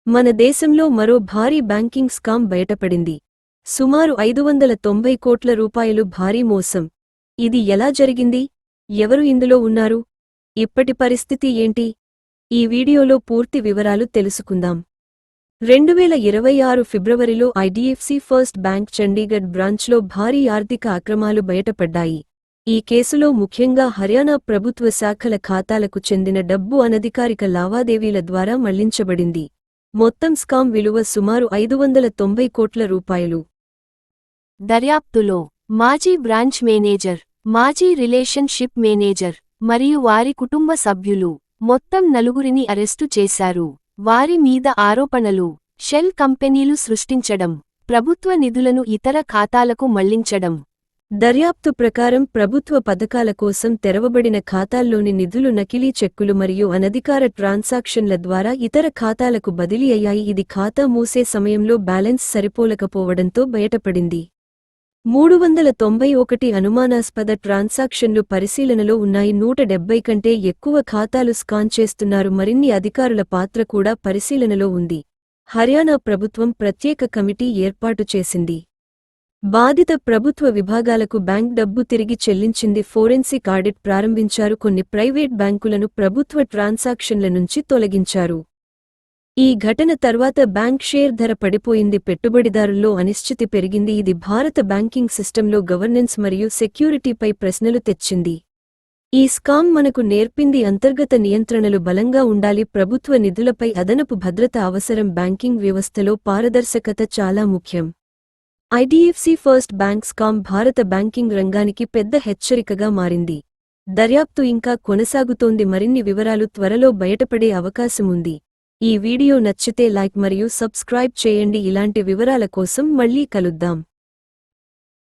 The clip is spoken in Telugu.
మన దేశంలో మరో భారీ బ్యాంకింగ్ స్కామ్ బయటపడింది. సుమారు 590 కోట్ల రూపాయలు భారీ మోసం. ఇది ఎలా జరిగింది? ఎవరు ఇందులో ఉన్నారు? ఇప్పటి పరిస్థితి ఏంటి? ఈ వీడియోలో పూర్తి వివరాలు తెలుసుకుందాం. 2026 ఫిబ్రవరిలో ఐడిఎఫ్సి ఫస్ట్ బ్యాంక్ చండీగఢ్ బ్రాంచ్లో భారీ ఆర్థిక అక్రమాలు బయటపడ్డాయి. ఈ కేసులో ముఖ్యంగా హర్యానా ప్రభుత్వ శాఖల ఖాతాలకు చెందిన డబ్బు అనధికారిక లావాదేవీల ద్వారా మళ్లించబడింది. మొత్తం స్కామ్ విలువ సుమారు 590 కోట్ల రూపాయలు. దర్యాప్తులో మాజీ బ్రాంచ్ మేనేజర్, మాజీ రిలేషన్షిప్ మేనేజర్ మరియు వారి కుటుంబ సభ్యులు మొత్తం 4 అరెస్టు చేశారు. వారి మీద ఆరోపణలు: షెల్ కంపెనీలు సృష్టించడం, ప్రభుత్వ నిధులను ఇతర ఖాతాలకు మళ్లించడం. దర్యాప్తు ప్రకారం ప్రభుత్వ పథకాల కోసం తెరవబడిన ఖాతాల్లోని నిధులు నకిలీ చెక్కులు మరియు అనధికార ట్రాన్సాక్షన్ల ద్వారా ఇతర ఖాతాలకు బదిలీ అయ్యాయి. ఇది ఖాతా మూసే సమయంలో బ్యాలెన్స్ సరిపోలకపోవడంతో బయటపడింది. 391 అనుమానాస్పద ట్రాన్సాక్షన్లు పరిశీలనలో ఉన్నాయి. 170 కంటే ఎక్కువ ఖాతాలు స్కాన్ చేస్తున్నారు. మరిన్ని అధికారుల పాత్ర కూడా పరిశీలనలో ఉంది. హర్యానా ప్రభుత్వం ప్రత్యేక కమిటీ ఏర్పాటు చేసింది. బాధిత ప్రభుత్వ విభాగాలకు బ్యాంక్ డబ్బు తిరిగి చెల్లించింది. ఫోరెన్సిక్ ఆడిట్ ప్రారంభించారు. కొన్ని ప్రైవేట్ బ్యాంకులను ప్రభుత్వ ట్రాన్సాక్షన్ల నుంచి తొలగించారు. ఈ ఘటన తర్వాత బ్యాంక్ షేర్ ధర పడిపోయింది. పెట్టుబడిదారుల్లో అనిశ్చితి పెరిగింది. ఇది భారత బ్యాంకింగ్ సిస్టంలో గవర్నెన్స్ మరియు సెక్యూరిటీపై ప్రశ్నలు తెచ్చింది. ఈ స్కామ్ మనకు నేర్పింది: అంతర్గత నియంత్రణలు బలంగా ఉండాలి. ప్రభుత్వ నిధులపై అదనపు భద్రత అవసరం. బ్యాంకింగ్ వ్యవస్థలో పారదర్శకత చాలా ముఖ్యం. ఐడిఎఫ్సి ఫస్ట్ బ్యాంక్ స్కామ్ భారత బ్యాంకింగ్ రంగానికి పెద్ద హెచ్చరికగా మారింది. దర్యాప్తు ఇంకా కొనసాగుతోంది. మరిన్ని వివరాలు త్వరలో బయటపడే అవకాశముంది. ఈ వీడియో నచ్చితే లైక్ మరియు సబ్స్క్రైబ్ చేయండి. ఇలాంటి వివరాల కోసం మళ్ళీ కలుద్దాం.